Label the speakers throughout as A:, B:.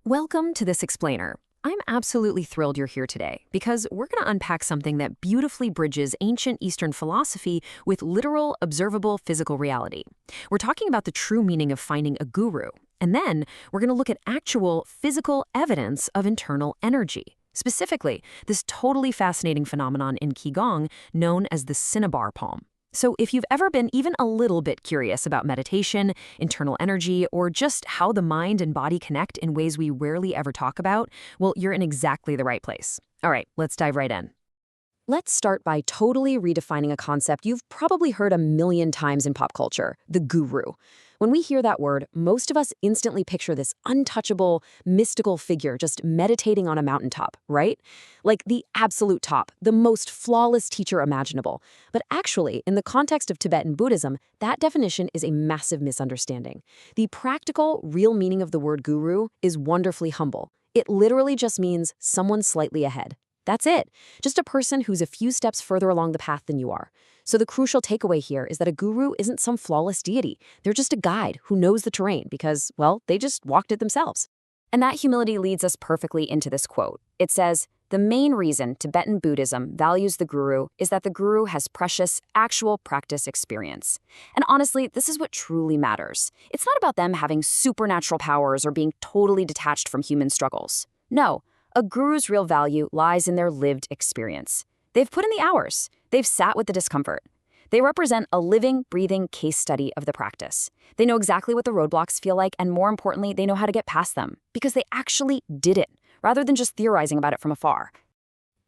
A: Welcome to this explainer. I'm absolutely thrilled you're here today because we're going to unpack something that beautifully bridges ancient Eastern philosophy with literal, observable physical reality. We're talking about the true meaning of finding a guru, and then we're going to look at actual physical evidence of internal energy. Specifically, this totally fascinating phenomenon in Qigong known as the cinnabar palm. So if you've ever been even a little bit curious about meditation, internal energy, or just how the mind and body connect in ways we rarely ever talk about, well, you're in exactly the right place. All right, let's dive right in. Let's start by totally redefining a concept you've probably heard a million times in pop culture, the guru. When we hear that word, most of us instantly picture this untouchable, mystical figure just meditating on a mountaintop, right? Like the absolute top, the most flawless teacher imaginable. But actually, in the context of Tibetan Buddhism, that definition is a massive misunderstanding. The practical, real meaning of the word guru is wonderfully humble. It literally just means someone slightly ahead. That's it. Just a person who's a few steps further along the path than you are. So the crucial takeaway here is that a guru isn't some flawless deity. They're just a guide who knows the terrain because, well, they just walked it themselves. And that humility leads us perfectly into this quote. It says, "The main reason Tibetan Buddhism values the guru is that the guru has precious, actual practice experience." And honestly, this is what truly matters. It's not about them having supernatural powers or being totally detached from human struggles. No. A guru's real value lies in their lived experience. They've put in the hours. They've sat with the discomfort. They represent a living, breathing case study of the practice. They know exactly what the roadblocks feel like, and more importantly, they know how to get past them because they actually did it, rather than just theorizing about it from afar.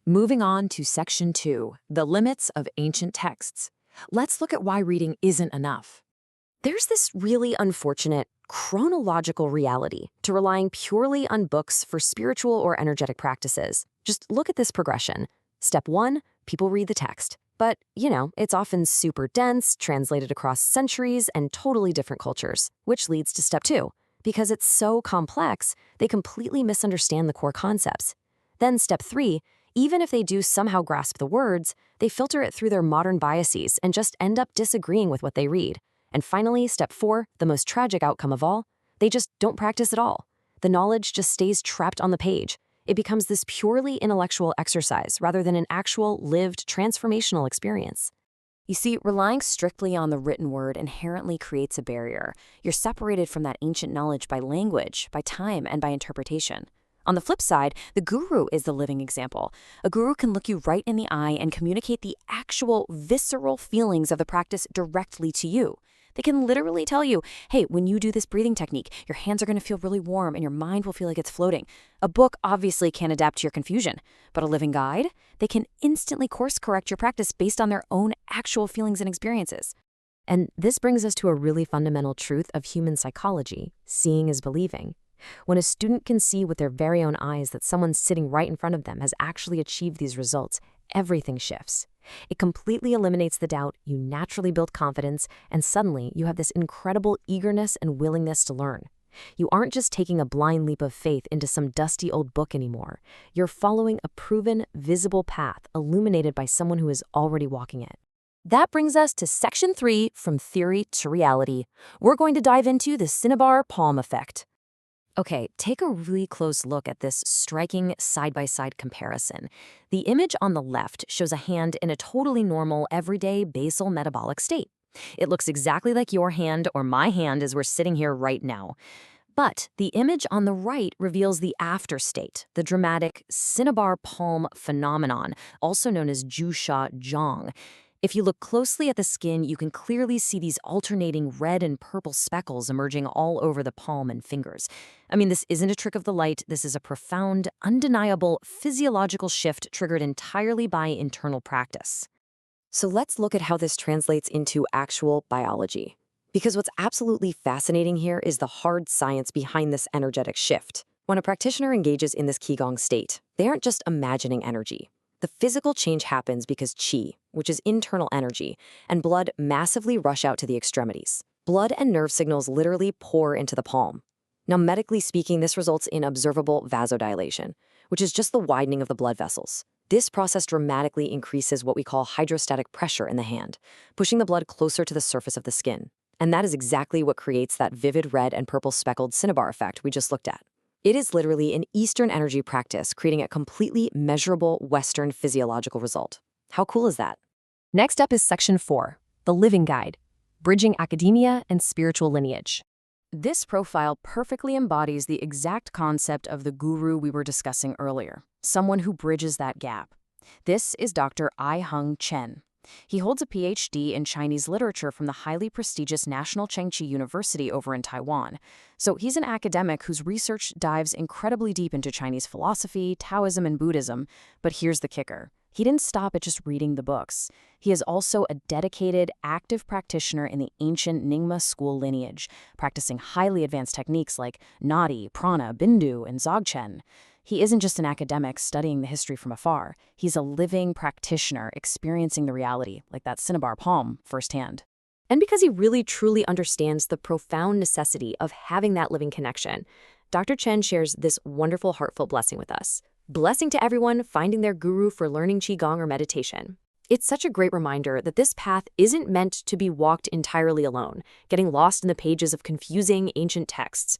A: Moving on to Section 2, the limits of ancient texts. Let's look at why reading isn't enough. There's this really unfortunate chronological reality to relying purely on books for spiritual or energetic practices. Just look at this progression. Step 1, people read the text. But, it's often super dense, translated across centuries and totally different cultures, which leads to Step 2. Because it's so complex, they completely misunderstand the core concepts. Then Step 3, even if they do somehow grasp the words, they filter it through their modern biases and just end up disagreeing with what they read. And finally, Step 4, the most tragic outcome of all, they just don't practice at all. The knowledge just stays trapped on the page. It becomes this purely intellectual exercise rather than an actual, lived, transformational experience. You see, relying strictly on the written word inherently creates a barrier. You're separated from that ancient knowledge by language, by time, and by interpretation. On the flip side, the guru is the living example. A guru can look you right in the eye and communicate the actual, visceral feelings of the practice directly to you. They can literally tell you, hey, when you do this breathing technique, your hands are going to feel really warm and your mind will feel like it's floating. A book obviously can't adapt to your confusion, but a living guide, they can instantly course correct your practice based on their own actual feelings and experiences. And this brings us to a really fundamental truth of human psychology: seeing is believing. When a student can see with their very own eyes that someone sitting right in front of them has actually achieved these results, everything shifts. It completely eliminates the doubt, you naturally build confidence, and suddenly you have this incredible eagerness and willingness to learn. You aren't just taking a blind leap of faith into some dusty old book anymore. You're following a proven, visible path illuminated by someone who is already walking it. That brings us to Section 3, from theory to reality. We're going to dive into the cinnabar palm effect. Okay, take a really close look at this striking side-by-side comparison. The image on the left shows a hand in a totally normal, everyday basal metabolic state. It looks exactly like your hand or my hand as we're sitting here right now. But the image on the right reveals the after state, the dramatic cinnabar palm phenomenon, also known as Jusha Zhang. If you look closely at the skin, you can clearly see these alternating red and purple speckles emerging all over the palm and fingers. I mean, this isn't a trick of the light. This is a profound, undeniable physiological shift triggered entirely by internal practice. So let's look at how this translates into actual biology. Because what's absolutely fascinating here is the hard science behind this energetic shift. When a practitioner engages in this Qigong state, they aren't just imagining energy. The physical change happens because qi, which is internal energy, and blood massively rush out to the extremities. Blood and nerve signals literally pour into the palm. Now, medically speaking, this results in observable vasodilation, which is just the widening of the blood vessels. This process dramatically increases what we call hydrostatic pressure in the hand, pushing the blood closer to the surface of the skin. And that is exactly what creates that vivid red and purple speckled cinnabar effect we just looked at. It is literally an Eastern energy practice, creating a completely measurable Western physiological result. How cool is that? Next up is Section 4, the Living Guide, Bridging Academia and Spiritual Lineage. This profile perfectly embodies the exact concept of the guru we were discussing earlier, someone who bridges that gap. This is Dr. I-Hung Chen. He holds a PhD in Chinese literature from the highly prestigious National Chengchi University over in Taiwan. So he's an academic whose research dives incredibly deep into Chinese philosophy, Taoism, and Buddhism. But here's the kicker. He didn't stop at just reading the books. He is also a dedicated, active practitioner in the ancient Nyingma school lineage, practicing highly advanced techniques like Nadi, Prana, Bindu, and Dzogchen. He isn't just an academic studying the history from afar. He's a living practitioner experiencing the reality, like that cinnabar palm, firsthand. And because he really truly understands the profound necessity of having that living connection, Dr. Chen shares this wonderful, heartfelt blessing with us. Blessing to everyone finding their guru for learning Qigong or meditation. It's such a great reminder that this path isn't meant to be walked entirely alone, getting lost in the pages of confusing ancient texts.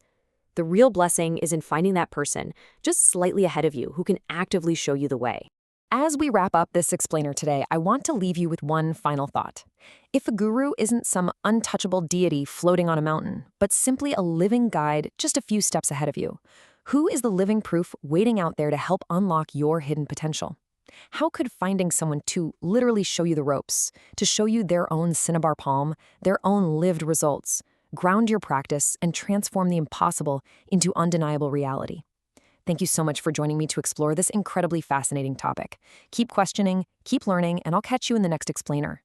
A: The real blessing is in finding that person just slightly ahead of you who can actively show you the way. As we wrap up this explainer today, I want to leave you with one final thought. If a guru isn't some untouchable deity floating on a mountain, but simply a living guide just a few steps ahead of you, who is the living proof waiting out there to help unlock your hidden potential? How could finding someone to literally show you the ropes, to show you their own cinnabar palm, their own lived results, ground your practice, and transform the impossible into undeniable reality? Thank you so much for joining me to explore this incredibly fascinating topic. Keep questioning, keep learning, and I'll catch you in the next explainer.